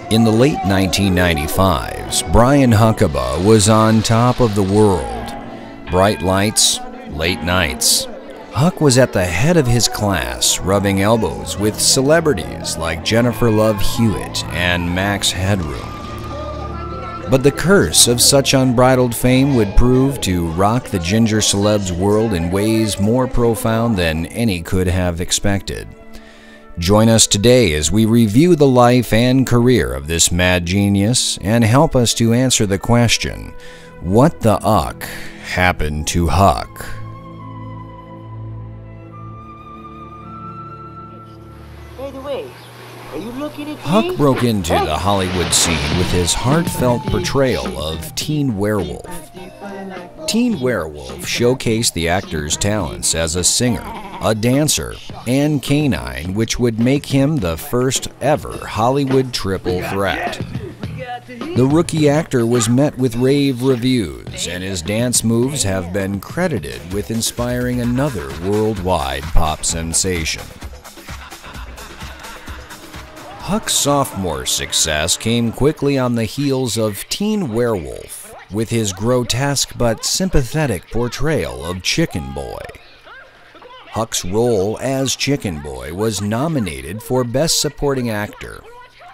In the late 1995s, Brian Huckabee was on top of the world. Bright lights, late nights. Huck was at the head of his class, rubbing elbows with celebrities like Jennifer Love Hewitt and Max Headroom. But the curse of such unbridled fame would prove to rock the ginger celeb's world in ways more profound than any could have expected. Join us today as we review the life and career of this mad genius and help us to answer the question, what the uck happened to Huck? By the way, are you looking at Huck me? broke into the Hollywood scene with his heartfelt portrayal of Teen Werewolf. Teen Werewolf showcased the actor's talents as a singer, a dancer, and canine, which would make him the first ever Hollywood triple threat. The rookie actor was met with rave reviews, and his dance moves have been credited with inspiring another worldwide pop sensation. Huck's sophomore success came quickly on the heels of Teen Werewolf, with his grotesque but sympathetic portrayal of Chicken Boy. Huck's role as Chicken Boy was nominated for Best Supporting Actor.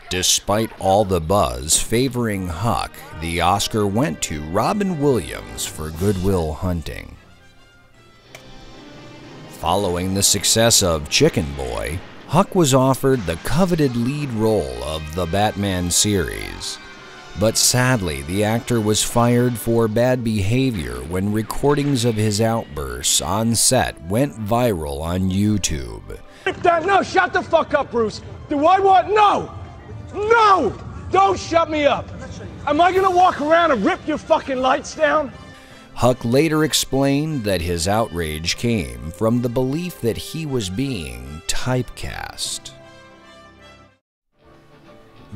Despite all the buzz favoring Huck, the Oscar went to Robin Williams for Good Will Hunting. Following the success of Chicken Boy, Huck was offered the coveted lead role of the Batman series. But sadly, the actor was fired for bad behavior when recordings of his outbursts on set went viral on YouTube. No, shut the fuck up, Bruce. Do I want? No! No! Don't shut me up! Am I gonna walk around and rip your fucking lights down? Huck later explained that his outrage came from the belief that he was being typecast.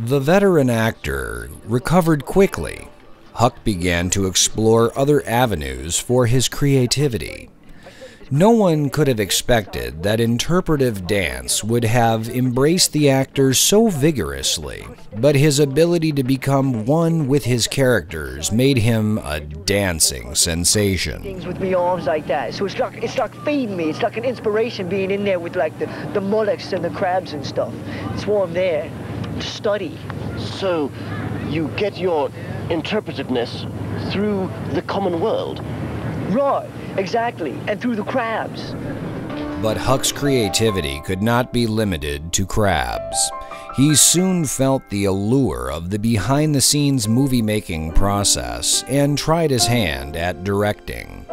The veteran actor recovered quickly. Huck began to explore other avenues for his creativity. No one could have expected that interpretive dance would have embraced the actor so vigorously, but his ability to become one with his characters made him a dancing sensation. Things with me arms like that, so it's like feeding me. It's like an inspiration being in there with like the mollusks and the crabs and stuff. It's why I'm there to study. So you get your interpretiveness through the common world. Right, exactly, and through the crabs. But Huck's creativity could not be limited to crabs. He soon felt the allure of the behind-the-scenes movie-making process and tried his hand at directing.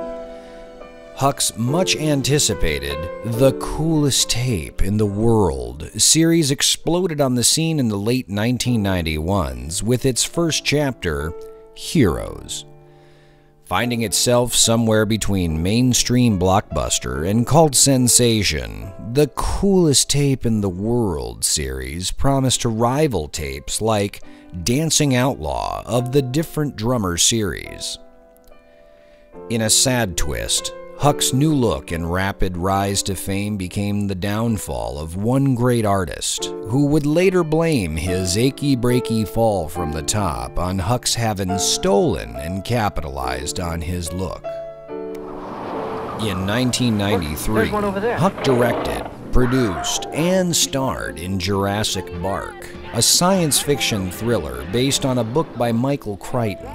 Huck's much-anticipated The Coolest Tape in the World series exploded on the scene in the late 1991s with its first chapter, Heroes. Finding itself somewhere between mainstream blockbuster and cult sensation, The Coolest Tape in the World series promised to rival tapes like Dancing Outlaw of the Different Drummer series. In a sad twist, Huck's new look and rapid rise to fame became the downfall of one great artist, who would later blame his achy-breaky fall from the top on Huck's having stolen and capitalized on his look. In 1993, Huck directed, produced, and starred in Jurassic Bark, a science fiction thriller based on a book by Michael Crichton.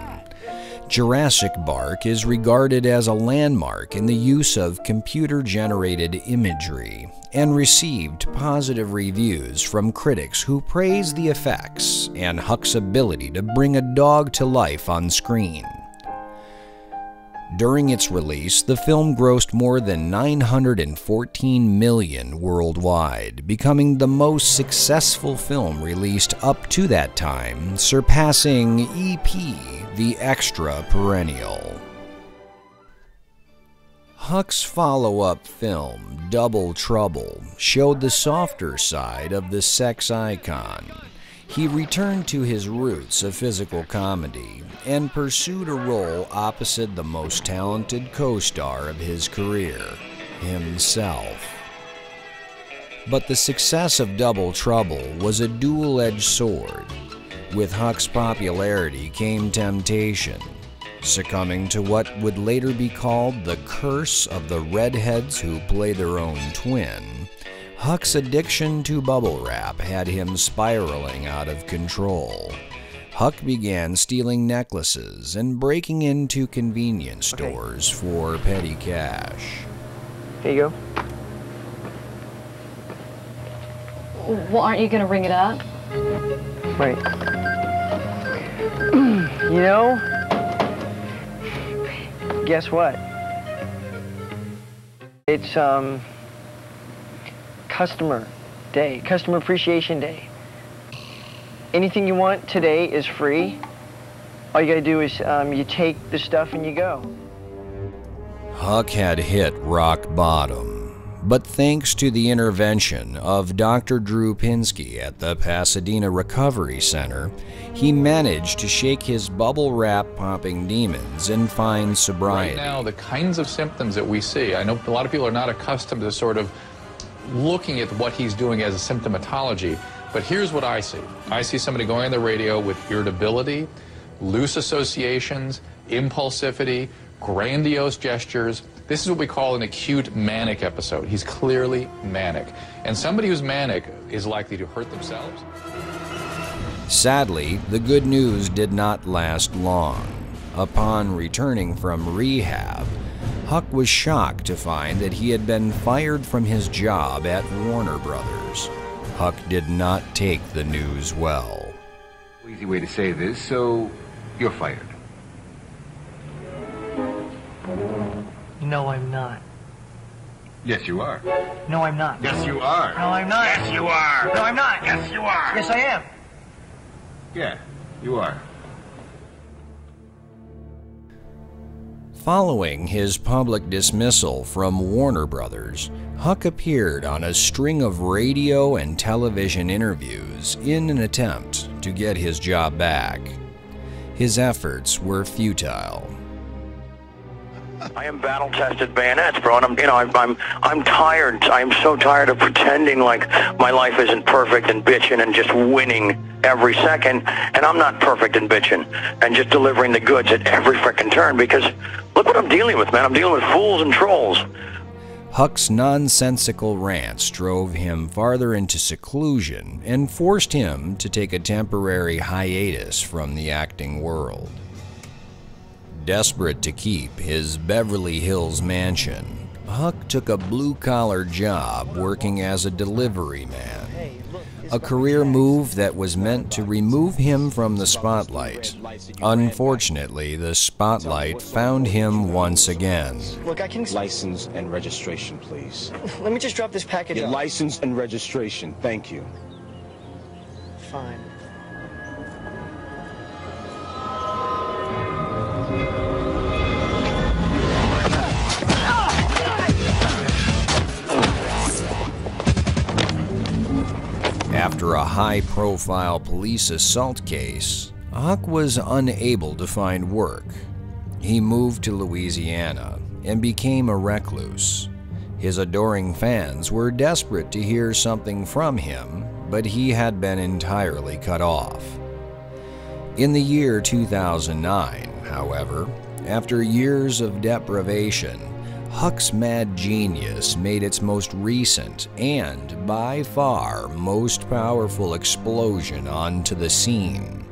Jurassic Bark is regarded as a landmark in the use of computer-generated imagery and received positive reviews from critics who praised the effects and Huck's ability to bring a dog to life on screen. During its release, the film grossed more than $914 million worldwide, becoming the most successful film released up to that time, surpassing E.P., the Extra Perennial. Huck's follow-up film, Double Trouble, showed the softer side of the sex icon. He returned to his roots of physical comedy and pursued a role opposite the most talented co-star of his career, himself. But the success of Double Trouble was a dual-edged sword. With Huck's popularity came temptation. Succumbing to what would later be called the curse of the redheads who play their own twin, Huck's addiction to bubble wrap had him spiraling out of control. Huck began stealing necklaces and breaking into convenience stores for petty cash. Here you go. Well, aren't you going to ring it up? Right. You know, guess what? It's, Customer Day, Customer Appreciation Day. Anything you want today is free. All you gotta do is you take the stuff and you go. Huck had hit rock bottom, but thanks to the intervention of Dr. Drew Pinsky at the Pasadena Recovery Center, he managed to shake his bubble wrap popping demons and find sobriety. Right now, the kinds of symptoms that we see, I know a lot of people are not accustomed to sort of looking at what he's doing as a symptomatology, but here's what I see. I see somebody going on the radio with irritability, loose associations, impulsivity, grandiose gestures. This is what we call an acute manic episode. He's clearly manic. And somebody who's manic is likely to hurt themselves. Sadly, the good news did not last long. Upon returning from rehab, Huck was shocked to find that he had been fired from his job at Warner Brothers. Huck did not take the news well. Easy way to say this, so you're fired. No, I'm not. Yes, you are. No, I'm not. Yes, you are. No, I'm not. Yes, you are. No, I'm not. Yes, you are. Yes, I am. Yeah, you are. Following his public dismissal from Warner Brothers, Huck appeared on a string of radio and television interviews in an attempt to get his job back. His efforts were futile. I am battle-tested bayonets, bro, and I'm tired. I'm so tired of pretending like my life isn't perfect and bitching and just winning every second, and I'm not perfect and bitching and just delivering the goods at every frickin' turn, because look what I'm dealing with, man. I'm dealing with fools and trolls. Huck's nonsensical rants drove him farther into seclusion and forced him to take a temporary hiatus from the acting world. Desperate to keep his Beverly Hills mansion, Huck took a blue-collar job working as a delivery man, a career move that was meant to remove him from the spotlight. Unfortunately, the spotlight found him once again. Look, I can... License and registration, please. Let me just drop this package Your off. license and registration, thank you. Fine. After a high-profile police assault case, Huck was unable to find work. He moved to Louisiana and became a recluse. His adoring fans were desperate to hear something from him, but he had been entirely cut off. In the year 2009, however, after years of deprivation, Huck's mad genius made its most recent and, by far, most powerful explosion onto the scene.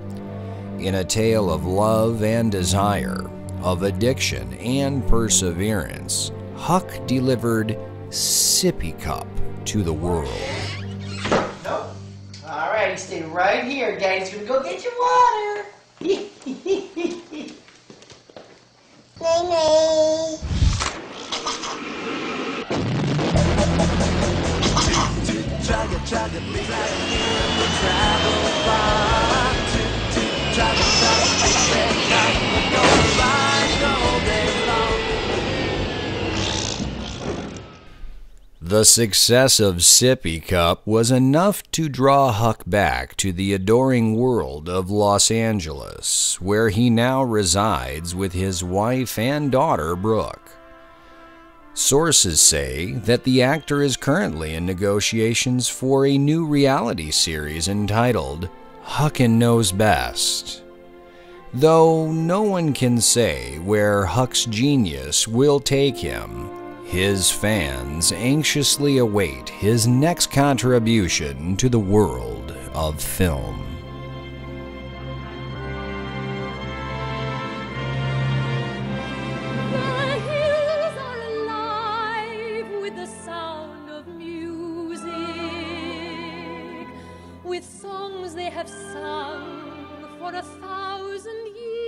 In a tale of love and desire, of addiction and perseverance, Huck delivered Sippy Cup to the world. Nope. All right, you stay right here. Daddy's gonna go get you water. Nay. The success of Sippy Cup was enough to draw Huck back to the adoring world of Los Angeles, where he now resides with his wife and daughter, Brooke. Sources say that the actor is currently in negotiations for a new reality series entitled Huck knows best. Though no one can say where Huck's genius will take him, his fans anxiously await his next contribution to the world of film. The hills are alive with the sound of music, with songs they have sung for 1,000 years.